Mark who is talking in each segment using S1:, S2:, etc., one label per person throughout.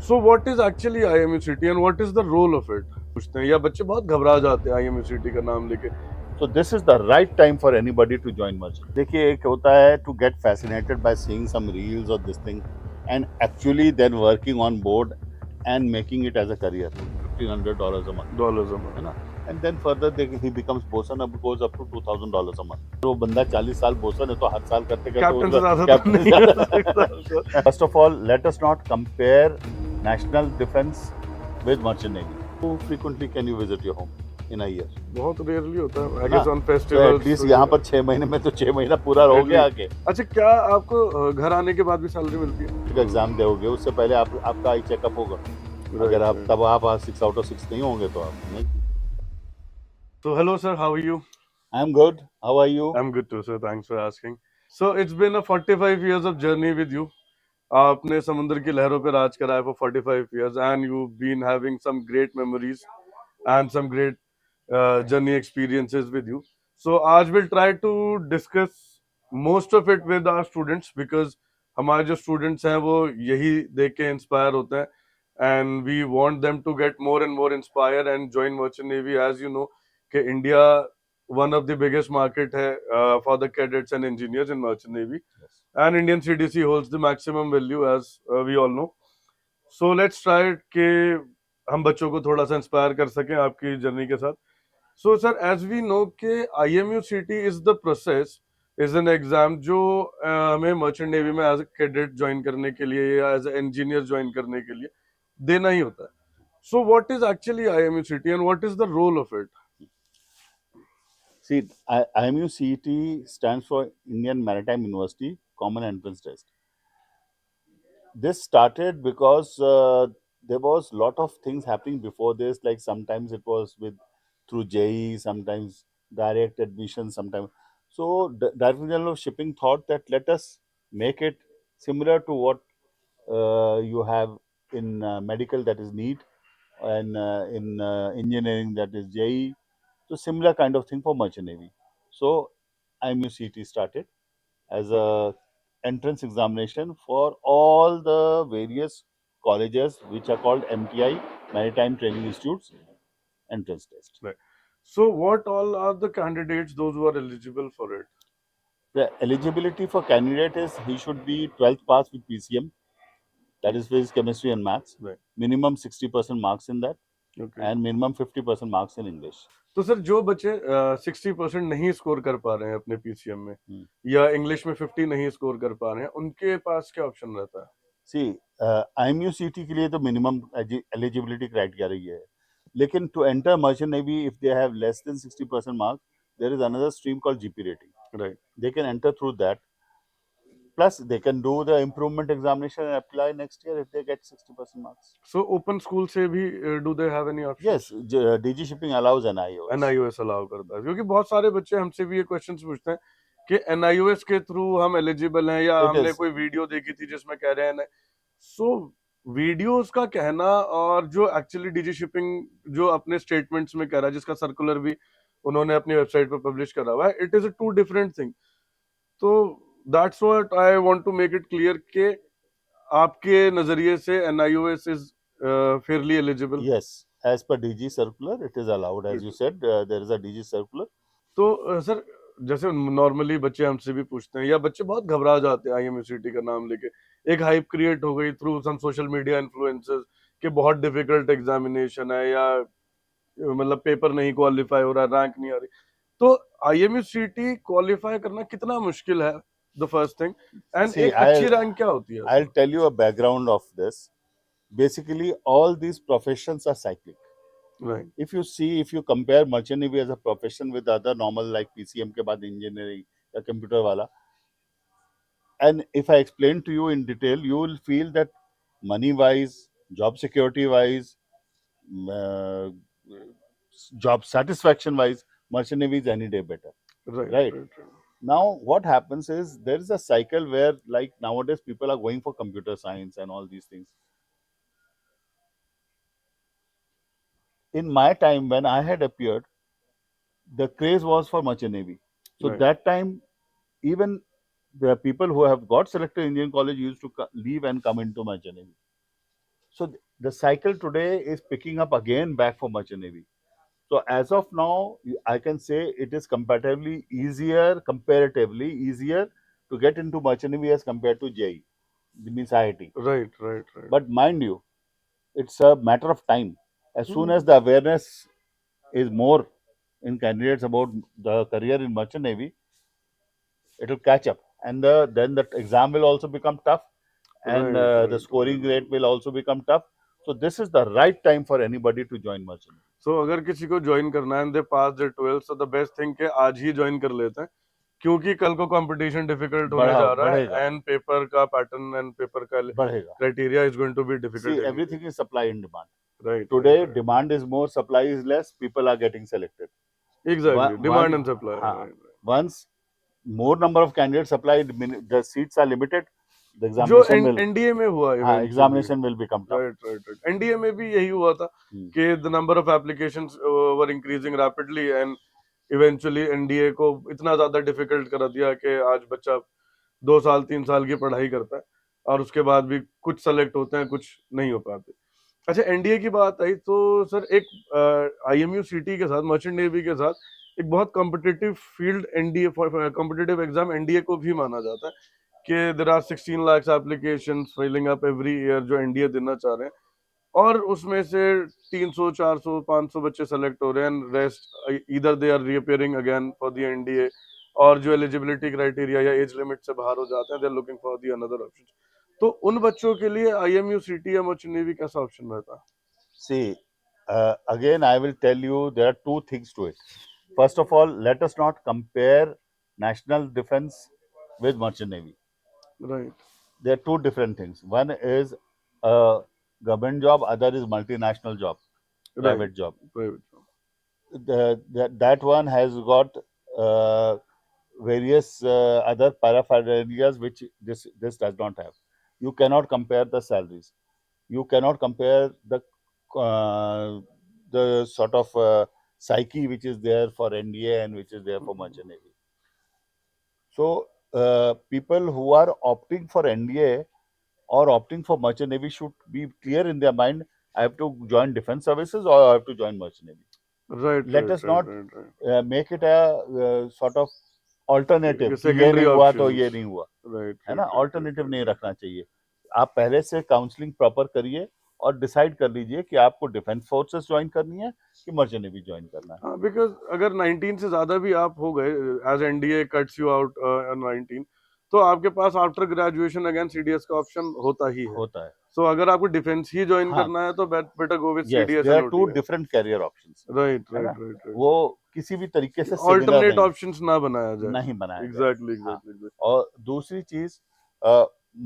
S1: So what is actually IMUCT and what is the role of it? पूछते हैं या बच्चे बहुत घबरा जाते हैं IMUCT का नाम लेके.
S2: So this is the right time for anybody to join merchant. देखिए एक होता है to get fascinated by seeing some reels or this thing and actually then working on board and making it as a career. $1,500 a month.
S1: Dollars a month.
S2: है ना? And then further he becomes bosun up goes up to $2,000 a month. तो बंदा 40 साल boson है तो हर साल करते करते
S1: Captain से ज़्यादा तो
S2: कैप्टन
S1: नहीं कर सकता.
S2: First of all, let us not compare national defense with merchant navy. How frequently can you visit your home in a year?
S1: बहुत रेयरली होता है. I
S2: ना?
S1: guess on
S2: तो
S1: festivals.
S2: एटलीस्ट यहाँ पर 6 महीने में तो 6 महीना पूरा हो गया आके.
S1: अच्छा क्या आपको घर आने के बाद भी सैलरी मिलती है?
S2: एग्जाम दोगे उससे पहले आपका आई चेकअप होगा. अगर आप तब आप 6 out of 6 नहीं होंगे तो आप नहीं.
S1: So hello sir, how are you?
S2: I'm good. How are you?
S1: I'm good too sir, thanks for asking. So it's been a 45 years of journey with you. आपने समुद्र की लहरों पे राज करा है for 45 years and you've been having some great memories and some great journey experiences with you. So आज we'll try to discuss most of it with our students because हमारे जो students हैं वो यही देख के inspire होते हैं and we want them to get more and more inspired and join Merchant Navy. As you know कि India one of the biggest market है for the cadets and engineers in Merchant Navy.
S2: Yes.
S1: And Indian CDC holds the maximum value as we all know. So let's try कि हम बच्चों को थोड़ा सा inspire कर सकें आपकी जर्नी के साथ. So sir, as we know कि IMUCT is the process, is an exam जो हमें मर्चेंट नेवी में एज ए कैडेट ज्वाइन करने के लिए या एज ए इंजीनियर ज्वाइन करने के लिए देना ही होता है. So what is actually IMUCT and what is the role of it?
S2: See, IMUCET stands for Indian Maritime University Common Entrance Test. This started because there was a lot of things happening before this. Like sometimes it was through JE, sometimes direct admission, sometimes. So Director General of Shipping thought that let us make it similar to what you have in medical, that is NEET, and in engineering, that is JE. So similar kind of thing for Merchant Navy. So IMUCT started as a entrance examination for all the various colleges which are called MTI, Maritime Training Institutes, entrance test.
S1: Right. So what all are the candidates those who are eligible for it?
S2: The eligibility for candidate is he should be 12th pass with PCM, that is physics, chemistry and maths.
S1: Right.
S2: Minimum 60% marks in that.
S1: Okay.
S2: And minimum 50% marks in English.
S1: तो sir जो बच्चे 60% नहीं score कर पा रहे हैं अपने PCM में या इंग्लिश में 50 नहीं स्कोर कर पा रहे हैं उनके पास क्या ऑप्शन रहता है?
S2: सी IMUCT के लिए तो मिनिमम एलिजिबिलिटी क्राइटेरिया है, लेकिन to enter merchant navy if they have less than 60% marks there is another stream called GP rating.
S1: Right.
S2: They can enter through that. Plus, they can do the improvement examination and apply next year if they get 60% marks.
S1: So open school से भी do they have any option?
S2: Yes, DG Shipping allows NIOS.
S1: NIOS allow करता है क्योंकि बहुत सारे बच्चे हमसे भी ये क्वेश्चंस पूछते हैं कि NIOS के थ्रू हम एलिजिबल हैं या हमने कोई वीडियो देखी थी जिसमें कह रहे हैं. सो वीडियोस का कहना और जो एक्चुअली डीजी शिपिंग जो अपने स्टेटमेंट्स में कह रहा है जिसका सर्कुलर भी उन्होंने अपनी वेबसाइट पर पब्लिश करा हुआ है, it is a two different thing. तो that's what I want to make it clear कि आपके नजरिए से NIOS is fairly eligible.
S2: Yes, as per DG circular, it is allowed. As you said, there is a DG circular.
S1: तो sir जैसे normally बच्चे हमसे भी पूछते हैं या बच्चे बहुत घबरा जाते हैं IMUCT का नाम लेके. एक हाइप क्रिएट हो गई through some social media influencers कि बहुत डिफिकल्ट एग्जामिनेशन है या मतलब पेपर नहीं क्वालिफाई हो रहा, रैंक नहीं आ रही. तो IMUCT क्वालिफाई करना कितना मुश्किल है, द फर्स्ट थिंग, एंड एक अच्छी रैंक क्या होती है?
S2: I'll tell you a background of this. Basically, all these professions are cyclic.
S1: Right.
S2: If you compare merchant navy as a profession with other normal like PCM के बाद engineering या computer वाला, and if I explain to you in detail, you will feel that money wise, job security wise, job satisfaction wise, merchant navy is any day better. Right. Now what happens is there is a cycle where like nowadays people are going for computer science and all these things. In my time when I had appeared, the craze was for merchant navy. So
S1: Right.
S2: that time, even the people who have got selected in Indian college used to leave and come into merchant navy. So the cycle today is picking up again back for merchant navy. So as of now, I can say it is comparatively easier to get into merchant navy as compared to JEE, means IIT.
S1: Right, right, right.
S2: But mind you, it's a matter of time. As soon as the awareness is more in candidates about the career in merchant navy, it will catch up, and then the exam will also become tough, and
S1: Right,
S2: the
S1: right,
S2: scoring
S1: right.
S2: rate will also become tough. So this is the right time for anybody to join merchant navy.
S1: सो अगर किसी को join करना है and they pass the 12th, so the best thing के आज ही join कर लेते हैं, क्योंकि कल को कंपटीशन डिफिकल्ट होने
S2: बढ़ा
S1: जा रहा
S2: बढ़ेगा
S1: है एंड पेपर का पैटर्न एंड पेपर का
S2: बढ़ेगा.
S1: Criteria is going to be
S2: See,
S1: difficult anyway.
S2: everything is supply and demand.
S1: Right, right,
S2: Today,
S1: right.
S2: demand is more, supply is less. People are getting selected.
S1: Exactly, demand
S2: One,
S1: and supply.
S2: हाँ,
S1: right.
S2: once more number of candidates applied, the seats are limited. The
S1: जो
S2: examination will,
S1: NDA में हुआ
S2: हाँ,
S1: eventually.
S2: examination will become tough.
S1: Right, right, right. NDA में भी यही हुआ था
S2: Hmm.
S1: कि the number of applications were increasing rapidly and eventually NDA को इतना ज्यादा डिफिकल्ट करा दिया कि आज बच्चा 2 साल 3 साल की पढ़ाई करता है और उसके बाद भी कुछ सेलेक्ट होते हैं, कुछ नहीं हो पाते. अच्छा, एनडीए की बात आई तो सर एक आईएमयू सिटी के साथ, मर्चेंट नेवी के साथ एक बहुत competitive field NDA, competitive exam NDA को भी माना जाता है कि there are 16 lakh applications filling up every year जो एनडीए देना चाह रहे हैं, और उसमें से 300 400 500 बच्चे सेलेक्ट हो रहे हैं एंड रेस्ट इधर they are reappearing again for the NDA, और जो एलिजिबिलिटी क्राइटेरिया या एज लिमिट से बाहर हो जाते हैं, they are looking for the another option. तो उन बच्चों के लिए आईएमयू सिटी या मर्चेंट नेवी कैसा ऑप्शन रहता है?
S2: See, again, I will tell you there are two things to it. First of all, let us not compare national defense with merchant navy.
S1: Right,
S2: They are two different things. One is a government job, other is multinational job,
S1: right,
S2: private job.
S1: Right.
S2: That one has got various other paraphernalias which this does not have. You cannot compare the salaries. You cannot compare uh, the sort of psyche which is there for NDA and which is there for merchant navy. So people who are opting for NDA or opting for merchant navy should be clear in their mind. I have to join defense services or I have to join merchant navy.
S1: Right,
S2: Let
S1: right,
S2: us
S1: right,
S2: not
S1: right,
S2: make it a sort of
S1: right.
S2: Alternative कि ये
S1: secondary
S2: नहीं हुआ तो ये
S1: options.
S2: नहीं हुआ,
S1: right,
S2: है ना.
S1: राइट, राइट,
S2: ऑल्टरनेटिव नहीं
S1: राइट.
S2: रखना चाहिए. आप पहले से काउंसलिंग प्रॉपर करिए और डिसाइड कर लीजिए कि आपको डिफेंस फोर्सेस ज्वाइन करनी है कि मर्चेंट नेवी ज्वाइन करना है.
S1: हाँ, बिकॉज अगर 19 से ज्यादा भी आप हो गए, as NDA cuts you out 19, तो आपके पास आफ्टर ग्रेजुएशन अगेन सीडीएस का ऑप्शन होता ही है.
S2: होता है.
S1: सो अगर आपको डिफेंस ही ज्वाइन
S2: हाँ,
S1: करना है तो better go with
S2: yes,
S1: CDS
S2: there
S1: and
S2: are two
S1: OTA.
S2: Different career options,
S1: right,
S2: है
S1: राइट,
S2: ना.
S1: Right, right.
S2: वो किसी भी तरीके से सिमिलर
S1: ऑल्टरनेट
S2: नहीं
S1: ऑप्शंस ना बनाया जाए.
S2: नहीं बनाया जाए.
S1: एग्जैक्टली,
S2: हाँ.
S1: एग्जैक्टली.
S2: और दूसरी चीज,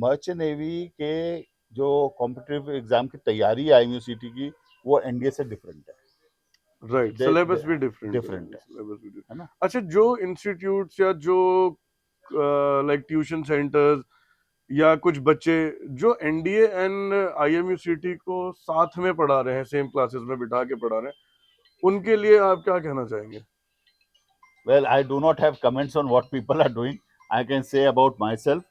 S2: मर्चेंट नेवी के जो कॉम्पिटिटिव एग्जाम की तैयारी है आईएमयूसीटी की, वो एनडीए से डिफरेंट है.
S1: राइट, सिलेबस भी डिफरेंट
S2: डिफरेंट
S1: है.
S2: है,
S1: सिलेबस भी different.
S2: है ना.
S1: अच्छा, जो इंस्टीट्यूट्स या जो लाइक ट्यूशन सेंटर्स या कुछ बच्चे जो एनडीए एंड आईएमयूसीटी को साथ में पढ़ा रहे हैं, सेम क्लासेस में बिठा के पढ़ा रहे हैं, उनके लिए आप क्या कहना चाहेंगे?
S2: Well, I do not have comments on what people are doing. I can say about myself,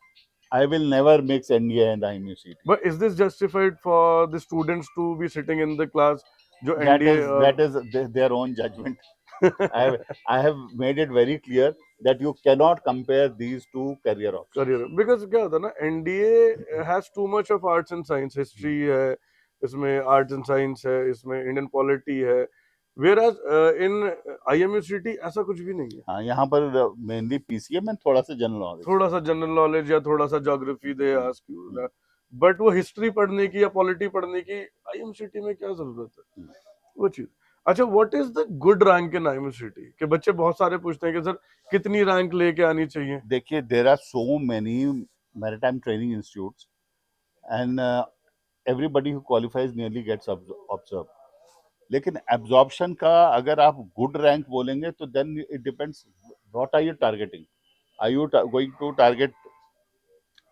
S2: I will never mix NDA and IMUCT.
S1: But is this justified for the students to be sitting in the class जो
S2: That
S1: NDA
S2: is that is their own judgment. I have made it very clear that you cannot compare these two career options.
S1: Career, because क्या होता है ना, NDA has too much of arts and science, history है इसमें, arts and science है इसमें, Indian polity है, whereas इन आईएमयूसीटी ऐसा कुछ भी नहीं है.
S2: हाँ, यहाँ पर मेनली पीसीएम में थोड़ा सा जनरल नॉलेज,
S1: थोड़ा सा जनरल नॉलेज या थोड़ा सा geography they ask you, but वो हिस्ट्री पढ़ने की या पॉलिटी पढ़ने की आईएमसीटी में क्या जरूरत है, वो चीज. अच्छा, what is the good rank in IMCT? के बच्चे बहुत सारे पूछते हैं कि सर कितनी रैंक लेके आनी चाहिए.
S2: देखिए, there are so many maritime training institutes and everybody who qualifies nearly gets observed. लेकिन एब्जॉर्प्शन का अगर आप गुड रैंक बोलेंगे तो then it depends what are you targeting. Are you going to target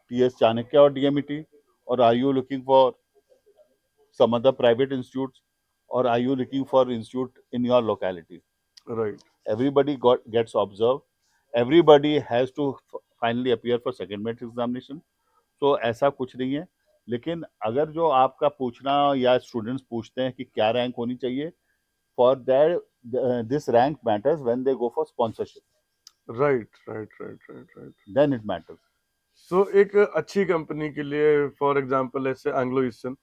S2: TS Chanakya और डीएमईटी, और are you looking for some other private institutes, or are you looking for institute in your locality?
S1: Right.
S2: Everybody gets observed. Everybody has to finally appear for second merit examination. So ऐसा कुछ नहीं है. लेकिन अगर जो आपका पूछना या स्टूडेंट्स पूछते हैं कि क्या रैंक होनी चाहिए, for that this rank matters when they go for sponsorship,
S1: right right right right right.
S2: Then it matters.
S1: So एक अच्छी कंपनी के लिए, फॉर एग्जांपल ऐसे एंग्लो ईस्टर्न,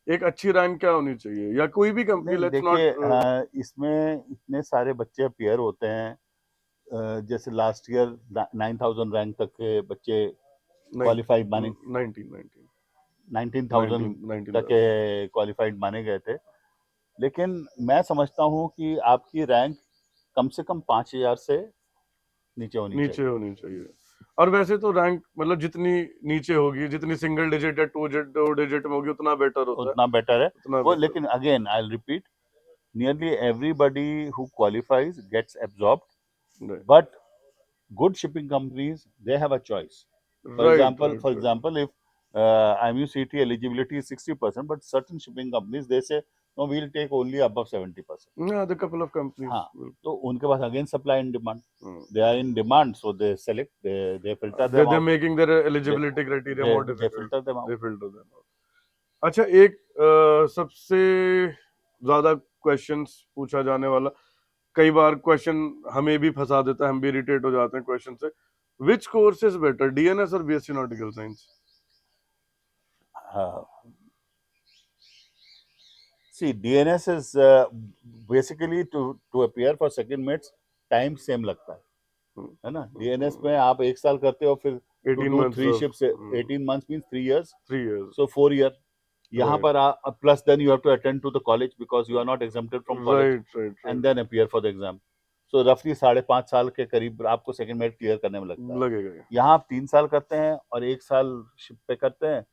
S1: एक अच्छी रैंक क्या होनी चाहिए, या कोई भी कंपनी,
S2: नहीं
S1: लेट्स
S2: देखिए,
S1: नॉट
S2: इसमें इतने सारे बच्चे अपियर होते हैं, जैसे लास्ट ईयर 9,000 रैंक तक के बच्चे क्वालिफाइड माने,
S1: 19
S2: 19,000 तक
S1: 19
S2: के क्वालिफाइड माने गए थे। लेकिन मैं समझता हूँ कि आपकी रैंक कम से कम 5,000 से नीचे होनी
S1: नीचे
S2: चाहिए।
S1: होनी चाहिए। और वैसे तो रैंक मतलब जितनी नीचे होगी, जितनी सिंगल डिजिट या टू डिजिट में होगी, उतना बेटर होता है,
S2: उतना बेटर है
S1: उतना
S2: वो।
S1: बेटर।
S2: लेकिन again I repeat, nearly everybody who qualifies gets absorbed,
S1: right
S2: but good shipping companies, they have a choice. For
S1: right
S2: example,
S1: right right.
S2: if IMUCT eligibility is 60%, but certain shipping companies they say no, we'll take only above 70%.
S1: Yeah, the couple of companies
S2: हाँ,
S1: will,
S2: तो उनके पास again supply and demand, they are in demand, so they select, they filter them
S1: they're
S2: out,
S1: making their
S2: they
S1: eligibility criteria more
S2: they
S1: difficult,
S2: filter them
S1: they
S2: out.
S1: filter them out। अच्छा, एक सबसे ज्यादा questions पूछा जाने वाला, कई बार question हमें भी फंसा देता है, हम भी इरिटेट हो जाते हैं क्वेश्चन से, which course is better, DNS और BSc nautical science?
S2: See, DNS is basically to appear for second mates, time same लगता है ना। DNS में आप एक साल करते हो, फिर to
S1: 18
S2: do
S1: months
S2: three
S1: of
S2: shifts, 18 months means 3 years,
S1: 3 years।
S2: so 4 year। यहाँ
S1: Right
S2: पर plus then you have to attend to the college because you are not exempted from college,
S1: right right
S2: and
S1: right।
S2: Then appear for the exam. So रफली 5.5 साल के करीब आपको second mate clear करने में लगता है।
S1: लगेगा ये।
S2: यहाँ आप 3 साल करते हैं और 1 साल शिप पे करते हैं,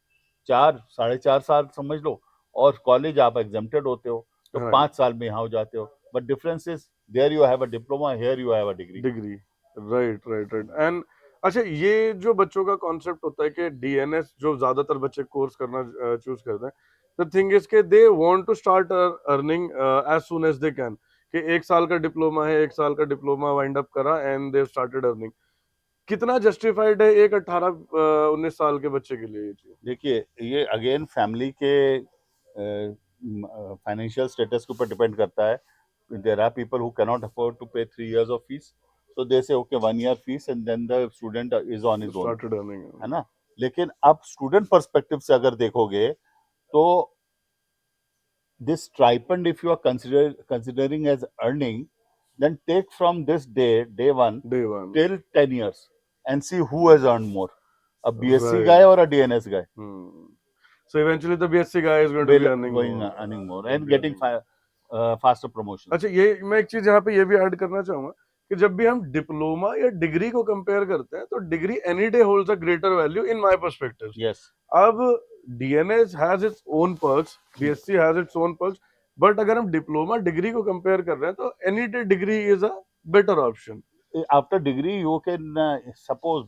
S2: 4 साढ़े 4 साल समझ लो, और कॉलेज आप एग्जेम्प्टेड होते हो, तो
S1: राइट,
S2: 5 साल में यहाँ हो जाते हो। But difference is there you have a diploma, here you have a degree.
S1: Degree. Right right right. And अच्छा, ये जो बच्चों का कॉन्सेप्ट होता है कि डीएनएस जो ज्यादातर बच्चे कोर्स करना चूज करते हैं, द थिंग इज के they want to start earning as soon as they can, कि 1 साल का डिप्लोमा है, 1 साल का डिप्लोमा वाइंड अप करा एंड दे स्टार्टेड अर्निंग। कितना जस्टिफाइड है एक 18-19 साल के बच्चे के लिए ये चीज?
S2: देखिए, ये अगेन फैमिली के फाइनेंशियल स्टेटस के ऊपर डिपेंड करता है। There are people who cannot afford to pay 3 years of fees, so they say okay 1 year fees and then the student is on his own,
S1: started earning.
S2: है ना। लेकिन अब student perspective से अगर देखोगे तो this stipend, if you are considering as earning, then take from this day one,
S1: day one.
S2: till 10 years and see who has earned more, a BSc guy
S1: right.
S2: or a DNS guy.
S1: So eventually the BSc guy is going to be
S2: Will
S1: earning
S2: going
S1: more.
S2: earning more
S1: Will
S2: and
S1: be
S2: getting
S1: earning more।
S2: faster promotions.
S1: अच्छा, ये मैं एक चीज यहाँ पे ये भी add करना चाहूंगा कि जब भी हम डिप्लोमा या डिग्री को कंपेयर करते हैं, तो degree any day holds a greater value in my perspective.
S2: Yes.
S1: अब DNS has its own perks, BSc has its own perks, but अगर हम डिप्लोमा डिग्री को कंपेयर कर रहे हैं, तो any day degree is a better option.
S2: After degree, you can suppose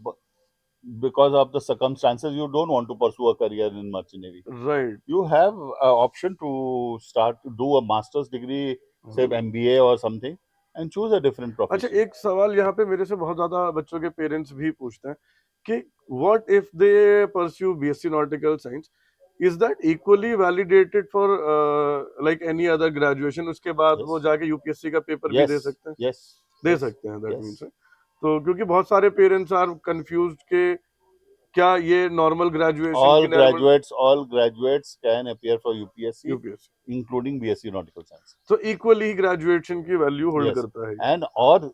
S2: because of the circumstances you don't want to pursue a career in merchant navy.
S1: Right.
S2: You have an option to start to do a master's degree, say MBA or something, and choose a different
S1: अच्छा,
S2: profession.
S1: एक सवाल यहाँ पे मेरे से बहुत ज्यादा बच्चों के पेरेंट्स भी पूछते हैं कि what if they pursue BSc nautical science, is that equally validated for like any other graduation? उसके बाद वो
S2: Yes,
S1: जाके यूपीएससी का पेपर भी दे
S2: yes,
S1: सकते हैं?
S2: yes,
S1: दे
S2: yes,
S1: सकते हैं, दैट मीन्स।
S2: yes.
S1: तो क्योंकि बहुत सारे पेरेंट्स आर कंफ्यूज्ड कि क्या ये नॉर्मल ग्रेजुएशन की normal
S2: All graduates can appear for UPSC,
S1: UPSC,
S2: including BSc Nautical Science.
S1: तो इक्वली ग्रेजुएशन की वैल्यू होल्ड
S2: Yes,
S1: करता है
S2: and और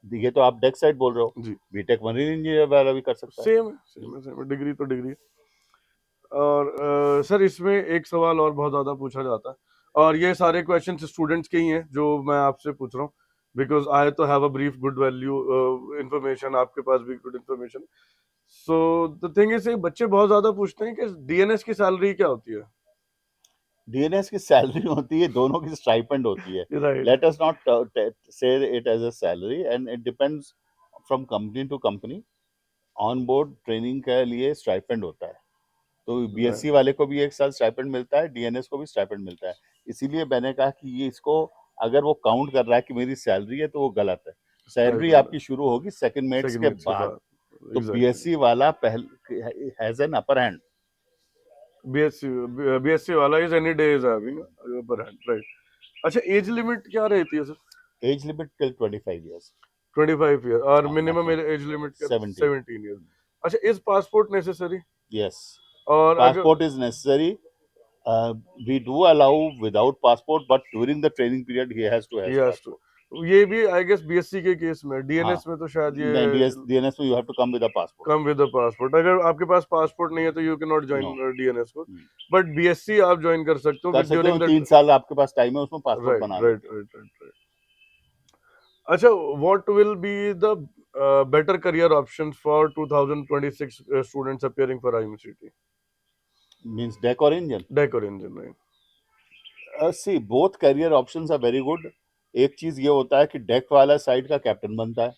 S2: ये तो आप डेक साइड बोल रहे हो,
S1: जी।
S2: बीटेक मरीन इंजीनियर वाला भी कर सकता है।
S1: सेम है, सेम है, सेम है, डिग्री तो डिग्री है। और सर, इसमें एक सवाल और बहुत ज़्यादा पूछा जाता है, और ये सारे क्वेश्चन स्टूडेंट्स के ही हैं जो मैं आपसे पूछ रहा हूँ, बिकॉज आई तो have a brief good value information, आपके पास भी good information. So the thing is, बच्चे बहुत ज़्यादा पूछते हैं कि डीएनएस की सैलरी क्या होती है?
S2: डीएनएस की सैलरी होती है, दोनों की स्टाइपेंड होती है।
S1: Right.
S2: Let us not say it as a salary, and it depends from company to company. On board training के लिए स्टाइपेंड होता है, तो बीएससी वाले को भी 1 साल स्टाइपेंड मिलता है, डीएनएस को भी स्टाइपेंड मिलता है। इसीलिए मैंने कहा कि ये इसको अगर वो काउंट कर रहा है कि मेरी सैलरी है, तो वो गलत है। सैलरी आपकी शुरू होगी सेकंड मेट्स
S1: सेकंड
S2: के
S1: मैच के
S2: बाद,
S1: बाद।
S2: तो
S1: एग्जैक्टली।
S2: बीएससी वाला पहले has an upper hand.
S1: BSc वाला is any day is having upper hand, right. अच्छा, एज लिमिट क्या रहती है sir?
S2: Age limit till 25 years.
S1: 25 year, और
S2: हाँ,
S1: मिनिमम
S2: maximum
S1: एज लिमिट क्या?
S2: 17.
S1: 17 ईयर। अच्छा, इज पासपोर्ट नेसेसरी?
S2: Yes,
S1: और अगर
S2: passport is necessary. We do allow without passport, but during the training period, he has to
S1: he
S2: has
S1: has
S2: passport.
S1: Too, ये भी I guess BSc के case में,
S2: हाँ,
S1: DNS में तो शायद ये
S2: नहीं, DNS में you have to come with a passport.
S1: Come with the passport, अगर आपके पास पासपोर्ट नहीं है तो you can not join
S2: No.
S1: DNS को,
S2: हम्म।
S1: बट बीएससी आप ज्वाइन कर सकते हो
S2: कर सकते हो,
S1: ड्यूरिंग द,
S2: 3 साल आपके पास टाइम है, उसमें पासपोर्ट
S1: राइट
S2: बना
S1: राइट
S2: लीजिए.
S1: Right right. अच्छा, what will be the better career options for 2026 students appearing for IMCT?
S2: Means deck or engine.
S1: Deck or engine, right?
S2: See, both career options are very good. एक चीज ये होता है कि deck वाला side का captain बनता है,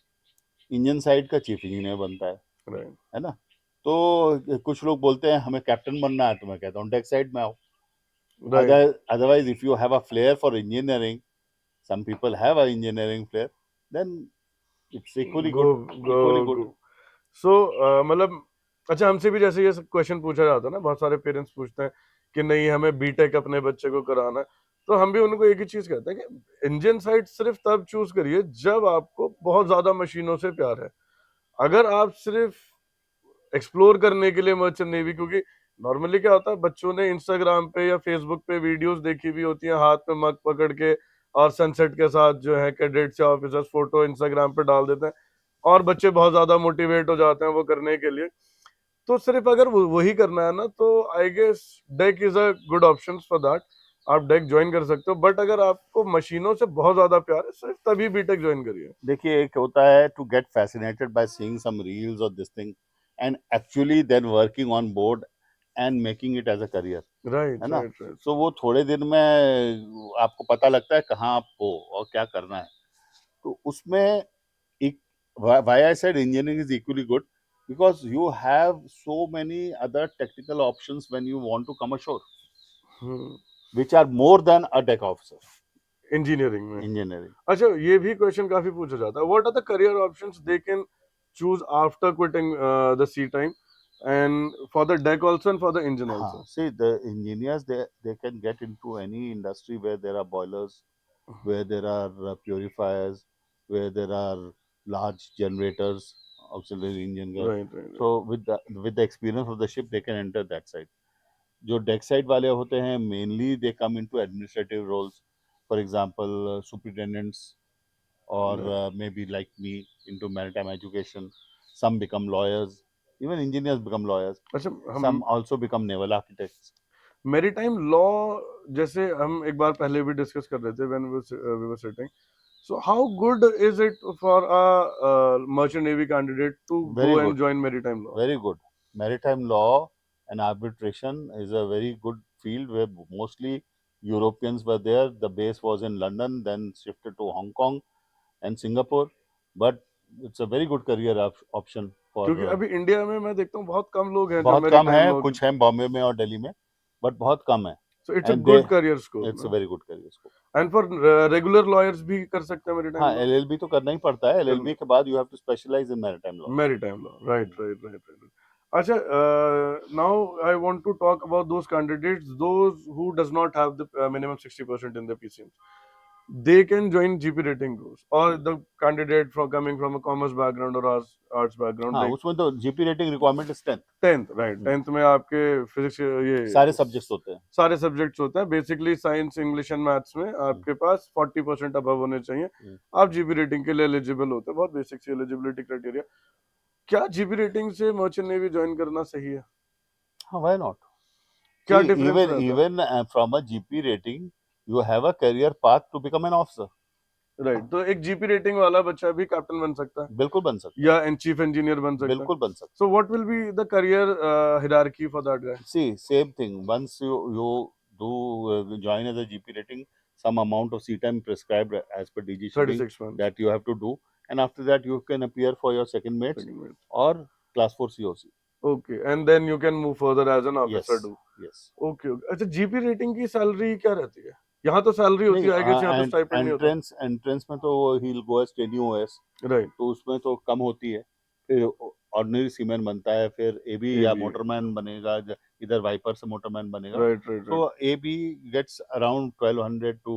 S2: इंजन साइड का चीफ इंजीनियर बनता
S1: Right.
S2: है ना? तो कुछ लोग बोलते हैं हमें कैप्टन बनना है, तो मैं कहता हूँ डेक साइड में आओ.
S1: Right.
S2: Otherwise, if you have a flair for engineering, some people have a engineering flair, then it's equally
S1: Go
S2: good. Equally
S1: go
S2: good.
S1: go. So मतलब, अच्छा हमसे भी जैसे ये क्वेश्चन पूछा जाता है ना, बहुत सारे पेरेंट्स पूछते हैं कि नहीं हमें बीटेक अपने बच्चे को कराना है, तो हम भी उनको एक ही चीज कहते हैं कि इंजन साइड सिर्फ तब चूज करिए जब आपको बहुत ज्यादा मशीनों से प्यार है। अगर आप सिर्फ एक्सप्लोर करने के लिए मर्चेंट नेवी, क्योंकि नॉर्मली क्या होता है, बच्चों ने इंस्टाग्राम पे या फेसबुक पे वीडियोस देखी हुई होती हैं हाथ में मग पकड़ के, और सनसेट के साथ जो है कैडेट्स या ऑफिसर्स फोटो इंस्टाग्राम पे डाल देते हैं, और बच्चे बहुत ज्यादा मोटिवेट हो जाते हैं वो करने के लिए। तो सिर्फ अगर वही करना है ना, तो I guess deck is a good option for that, आप डेक ज्वाइन कर सकते हो। बट अगर आपको मशीनों से बहुत ज्यादा प्यार है, सिर्फ तभी बीटेक ज्वाइन करिए।
S2: देखिए, एक होता है to get fascinated by seeing some reels or this thing, and actually then working on board and making it as a career,
S1: right
S2: है ना?
S1: Right right.
S2: तो वो थोड़े दिन में आपको पता लगता है कहाँ आप हो और क्या करना है. तो उसमें एक, why I said engineering is equally good, because you have so many other technical options when you want to come ashore, which are more than a deck officer.
S1: Engineering में।
S2: Engineering.
S1: अच्छा, ये भी क्वेश्चन काफी पूछा जाता है, what are the career options they can choose after quitting the sea time, and for the deck also and for the engine also?
S2: See, the engineers, they can get into any industry where there are boilers, where there are purifiers, where there are large generators, auxiliary engine gas.
S1: Right right.
S2: So with the experience of the ship, they can enter that side. जो deck side वाले होते हैं, mainly they come into administrative roles, for example superintendents, or maybe like me into maritime education. Some become lawyers, even engineers become lawyers.
S1: अच्छा, हम
S2: Some also become naval architects.
S1: Maritime law, जैसे हम एक बार पहले भी डिस्कस कर रहे थे when we were sitting, so how good is it for a merchant navy candidate to
S2: Very
S1: go
S2: good,
S1: and join maritime law?
S2: very good. Maritime law and arbitration is a very good field where mostly Europeans were there. The base was in London, then shifted to Hong Kong and Singapore. But it's a very good career option for.
S1: क्योंकि अभी India में मैं देखता हूँ बहुत कम लोग हैं जो
S2: बहुत कम
S1: मैरीटाइम
S2: है,
S1: लॉ,
S2: कुछ हैं बॉम्बे में और दिल्ली में, बट बहुत कम है.
S1: So it's a
S2: and they
S1: good career scope
S2: it's a
S1: ना।
S2: Very good career scope.
S1: And for regular lawyers भी कर सकते हैं मैरीटाइम
S2: हाँ,
S1: लॉ?
S2: एलएलबी तो करना ही पड़ता है. एलएलबी के बाद you have to specialise in maritime law.
S1: Maritime law, right right right right. अच्छा, now I want to talk about those candidates those who does not have the minimum 60% in the PCM, they can join GP rating course, or the candidate from coming from a commerce background or arts background,
S2: हाँ,
S1: like
S2: उसमें तो GP rating requirement is 10th.
S1: 10th, right? 10th में आपके physics, ये
S2: सारे subjects होते हैं.
S1: सारे सब्जेक्ट्स होते हैं, basically science English and maths में आपके पास 40% अबव होने चाहिए, आप जीपी रेटिंग के लिए एलिजिबल होते हैं। बहुत बेसिक सी एलिजिबिलिटी क्राइटेरिया। क्या जीपी रेटिंग से मर्चेंट नेवी ज्वाइन करना सही है?
S2: हाँ, व्हाई नॉट?
S1: क्या
S2: See,
S1: डिफरेंस
S2: even
S1: रहता है?
S2: even from a GP rating, you have a career path to become an officer.
S1: Right, तो एक जीपी रेटिंग वाला बच्चा भी कैप्टन बन सकता है
S2: बिल्कुल बन सकता है.
S1: या चीफ इंजीनियर बन सकता है?
S2: बिल्कुल बन सकता
S1: so what will be the career hierarchy for that guy?
S2: है. See, same thing. Once you do join as a GP rating, some amount of C time prescribed as per DG schedule
S1: 36 months.
S2: that you have to do, and after that you can appear for your second mates
S1: Second mate.
S2: or class 4 COC.
S1: Okay, and then you can move further as an
S2: Yes,
S1: officer too.
S2: yes.
S1: Okay, okay. अच्छा, GP rating की salary क्या रहती है? यहाँ तो salary होती
S2: नहीं,
S1: है, आई गेस यहाँ तो स्टाइपेंड नहीं होता।
S2: एंट्रेंस में तो he will go as trainee OS,
S1: right.
S2: तो उसमें तो कम होती है. फिर ऑर्डिनरी सीमैन बनता है, फिर एबी या
S1: AB.
S2: मोटरमैन बनेगा, इधर वाइपर से मोटरमैन बनेगा.
S1: Right, right,
S2: So
S1: right.
S2: AB gets around $1,200 to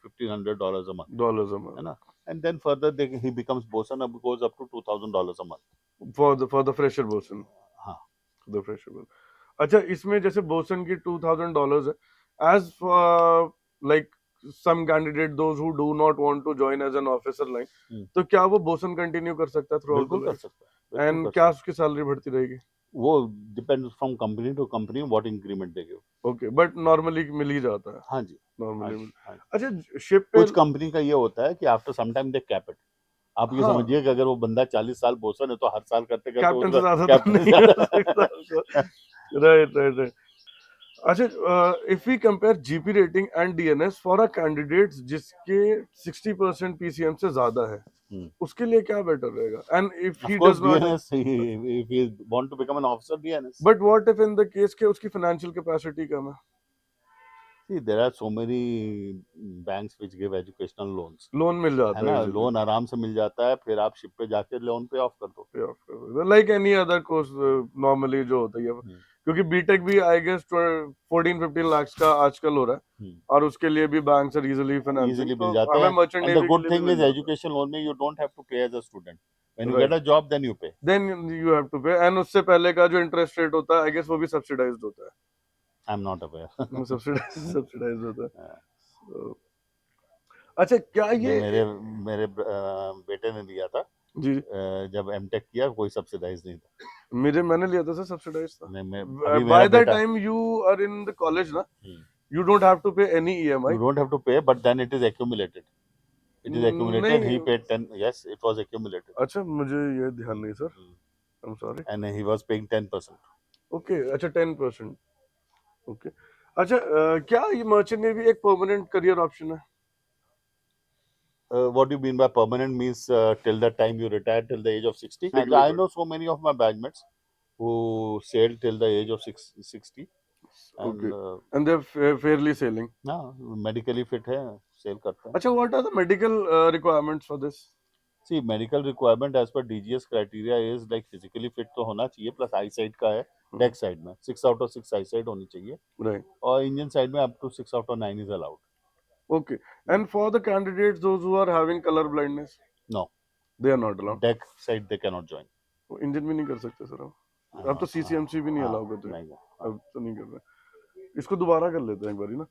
S2: $1,500 a month,
S1: Dollars a
S2: है
S1: month
S2: ना. And then further he becomes bosun, goes up to $2,000 a month.
S1: for the fresher bosun.
S2: हाँ.
S1: The fresher bosun. अच्छा, इसमें जैसे boson की $2,000 है, as like some candidate those who do not want to join as an officer line, तो क्या वो boson continue कर सकता है throughout the
S2: बिल्कुल कर
S1: life?
S2: सकता है, बिल्कुल
S1: एंड
S2: कर
S1: क्या
S2: सकता
S1: उसकी सैलरी बढ़ती रहेगी?
S2: है. वो depends from company to company what increment they give.
S1: Okay, but normally मिल ही जाता है.
S2: हाँ जी, हाँ
S1: नॉर्मली
S2: जी,
S1: मिल.
S2: हाँ जी.
S1: अच्छा, शिप पे.
S2: कुछ कंपनी का ये होता है कि after some time they cap it. आप ये
S1: हाँ,
S2: समझिए कि अगर वो बंदा 40 साल बोसन है तो हर साल करते करते
S1: कैप्टन से
S2: उसका
S1: ज्यादा तो
S2: कैप्टन
S1: नहीं कर सकता उसको. Right, right, right. अच्छा, if we compare GP rating and DNS for a candidate जिसके 60% पीसीएम से ज्यादा है, उसके लिए क्या बेटर रहेगा? And if
S2: Of
S1: he
S2: course,
S1: does not,
S2: DNS, if he want to become an officer, DNS.
S1: But what if in the case के उसकी फाइनेंशियल कैपेसिटी कम है?
S2: See, there are so many banks which give educational loans.
S1: Loan मिल
S2: है
S1: जाता
S2: ना,
S1: है easily.
S2: Loan आराम से मिल जाता है, फिर आप शिप पे जाके लोन पे ऑफ कर दो.
S1: पे ऑफ कर सकते हैं like any other course normally जो होता है. क्योंकि बीटेक भी आई गेस 14-15 लाख का आजकल हो रहा है, और उसके लिए भी बैंक से इजीली फाइनेंसिंग,
S2: इजीली
S1: तो
S2: मिल जाते
S1: हमें
S2: हैं.
S1: मर्चेंट
S2: एंड द
S1: नेवी के
S2: गुड
S1: लिए भी
S2: थिंग
S1: मिल
S2: इज
S1: जाता
S2: एजुकेशन लोन में you don't have to pay as a student. When
S1: है.
S2: You get
S1: right,
S2: a job then you pay.
S1: Then you have to pay, and उससे पहले का जो इंटरेस्ट रेट होता है आई गेस वो भी सब्सिडाइज्ड होता है.
S2: I am not aware.
S1: Subsidised होता है. So, अच्छा, क्या ये
S2: मेरे मेरे बेटे ने लिया था.
S1: जी,
S2: जब एमटेक किया कोई सब्सिडाइज नहीं था.
S1: मैंने लिया था सर, सब्सिडाइज था.
S2: मैं अभी मेरा
S1: बाय द
S2: बेटा.
S1: Time you are in the college ना, you don't have to pay any EMI.
S2: You don't have to pay, but then it is accumulated. It is accumulated. He
S1: नहीं.
S2: paid 10. Yes, it was accumulated.
S1: अच्छा, मुझे ये ध्यान नहीं sir. I'm sorry.
S2: And he was paying 10%.
S1: Okay, अच्छा 10%. Okay. अच्छा, क्या ये मर्चेंट नेवी एक परमानेंट करियर ऑप्शन है?
S2: What do you mean by permanent? Means till the time you retire, till the age of 60. And I know so many of my batchmates who sailed till the age of 60. And
S1: Okay. And they're fairly sailing.
S2: हाँ, medically fit है, sail करते हैं.
S1: अच्छा, what are the medical requirements for this?
S2: See, medical requirement as per DGS criteria is like physically fit तो होना चाहिए, plus eyesight का है. Deck side में 6 out of 6 eyesight होनी चाहिए.
S1: Right.
S2: और engine side में up to 6 out of 9 is allowed.
S1: Okay. And for the candidates, those who are having color blindness,
S2: No,
S1: they are not allowed.
S2: deck side they cannot join.
S1: वो engine भी नहीं कर सकते sir अब. अब तो CCMC भी नहीं अलाउ करते.
S2: नहीं.
S1: अब तो नहीं कर रहे. इसको दोबारा कर लेते हैं एक बारी ना.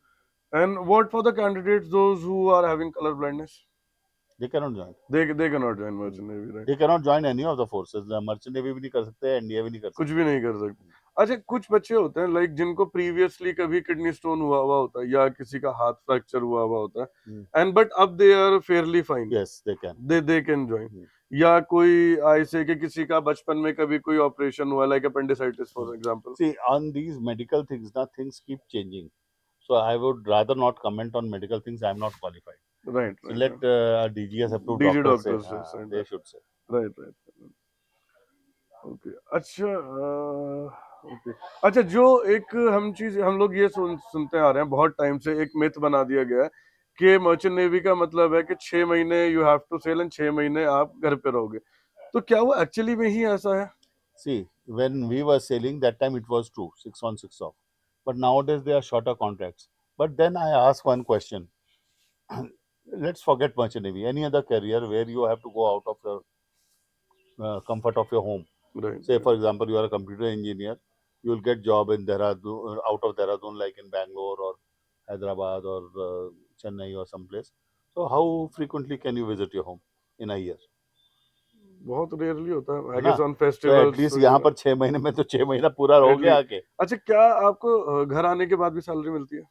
S1: And what for the candidates, those who are having color blindness?
S2: They cannot join.
S1: They cannot join merchant navy, right?
S2: They cannot join any of the forces. Merchant navy भी नहीं कर सकते, एनडीए भी नहीं कर सकते.
S1: कुछ भी नहीं कर सकते. अच्छा, कुछ बच्चे होते हैं लाइक जिनको प्रीवियसली कभी किडनी स्टोन हुआ हुआ होता है या किसी का हाथ फ्रैक्चर हुआ हुआ होता है, एंड बट अब they are fairly fine.
S2: Yes, they can.
S1: They can join. या कोई ऐसे कि किसी का बचपन में कभी कोई ऑपरेशन हुआ like appendicitis for example.
S2: See, on these medical things, now things keep changing. So I would rather not comment on medical things. I am not qualified.
S1: Right,
S2: So
S1: right.
S2: let DGS approved
S1: DG
S2: doctors
S1: doctors
S2: say.
S1: say
S2: They
S1: that.
S2: should say.
S1: Right, right. Okay. अच्छा, okay. अच्छा, जो एक हम लोग ये सुनते आ रहे हैं बहुत टाइम से, एक मिथ बना दिया गया है कि मर्चेंट नेवी का मतलब है कि 6 महीने you have to sail and 6 महीने आप घर पे रहोगे. तो क्या वो एक्चुअली में ही ऐसा है?
S2: See, when we were sailing, that time it was true, 6 on 6 off. But nowadays they are shorter contracts. But then I ask one question. Let's forget merchant navy. Any other career where you have to go out of your comfort of your home.
S1: Right.
S2: Say, for example, you are a computer engineer. You will get job in Dehradun, out of Dehradun, like in Bangalore or Hyderabad or Chennai or someplace. So how frequently can you visit your home in a year?
S1: बहुत rarely होता है आई
S2: है ना?
S1: Guess on
S2: तो
S1: festivals.
S2: At least यहाँ पर 6 महीने में तो 6 महीना पूरा रहोगे आके.
S1: अच्छा, क्या आपको घर आने के बाद भी सैलरी मिलती है?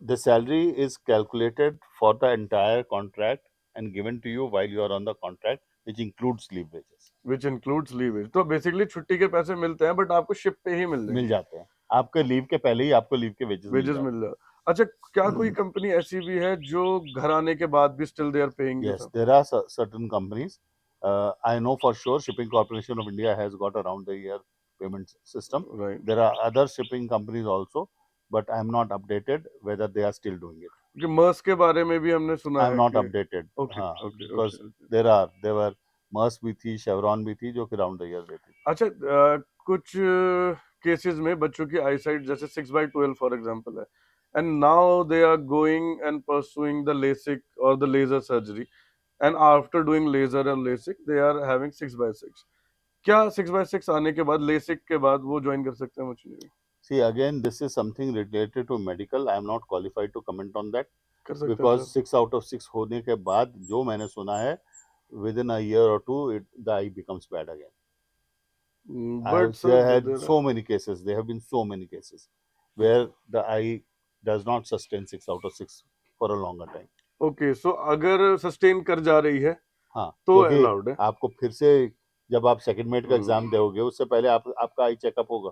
S2: The salary is calculated for the entire contract and given to you while you are on the contract, which includes leave wages.
S1: Which includes leave. तो बेसिकली छुट्टी के पैसे मिलते हैं बट आपको शिप पे ही
S2: मिल जाते हैं. आपके लीव के पहले ही आपको लीव के वेजेस
S1: मिल जाते. अच्छा, क्या कोई कंपनी ऐसी भी है जो घर आने के बाद भी still they are paying you?
S2: Yes, there are certain companies. I know for sure Shipping Corporation of India has got around the year payment system.
S1: Right.
S2: There are other shipping companies also, but I am not updated whether they are still doing it.
S1: कि मर्स के बारे में भी हमने सुना
S2: I
S1: है
S2: am not
S1: कि
S2: updated.
S1: okay, okay,
S2: because
S1: okay.
S2: there were मर्स भी थी, शेवरॉन भी थी, जो कि राउंड द ईयर देती थी।
S1: अच्छा, कुछ केसेस में बच्चों की आईसाइट जैसे 6/12 फॉर एग्जांपल है, and now they are going and pursuing the LASIK और the laser surgery, and after doing laser and LASIK they are having 6/6। क्या 6/6 आने के बाद, लेसिक के बाद वो ज्वाइन कर सकते हैं machinery?
S2: See, again, this is something related to medical. I am not qualified to comment on that
S1: कर सकते हैं
S2: because
S1: सर।
S2: 6 out of 6 होने के बाद जो मैंने सुना है, within a year or two, the eye becomes bad again. I
S1: but
S2: have had
S1: sir,
S2: so many cases. There have been so many cases where the eye does not sustain 6 out of 6 for a longer time.
S1: Okay, so अगर sustain कर जा रही है
S2: हाँ,
S1: तो
S2: क्योंकि
S1: allowed है।
S2: आपको फिर से जब आप सेकंड मेट का एग्जाम दोगे, उससे पहले आपका आई चेकअप होगा।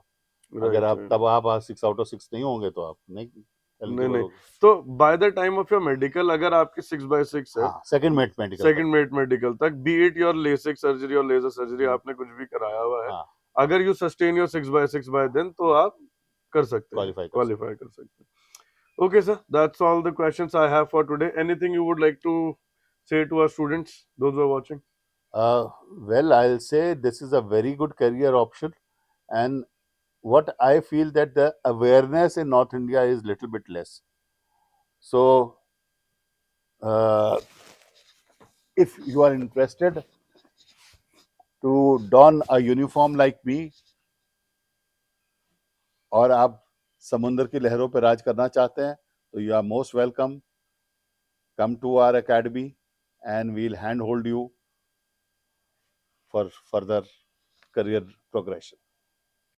S2: अगर
S1: राइट,
S2: आप
S1: राइट।
S2: तब आप 6 out of 6 नहीं होंगे तो आप नहीं
S1: नहीं,
S2: एलिजिबल
S1: नहीं।
S2: होगे।
S1: तो by the time of your medical, अगर आपकी 6/6 है,
S2: हाँ, सेकंड मेट मेडिकल तक।
S1: सेकंड मेट मेडिकल तक, be it your LASIK surgery और लेजर सर्जरी, आपने कुछ भी कराया हुआ है,
S2: हाँ,
S1: अगर you sustain your 6/6 by then, तो आप कर सकते हैं,
S2: क्वालिफाई कर सकते
S1: क्वालिफाई कर सकते हैं। Okay sir, that's all the questions I have for today. Anything you would like to say to our students, those who are watching?
S2: Well, I'll say this is a very good career option, and what I feel that the awareness in North India is little bit less. So, uh, if you are interested to don a uniform like me, और आप समुद्र की लहरों पर राज करना चाहते हैं, तो you are most welcome. Come to our academy, and we'll handhold you for further career progression.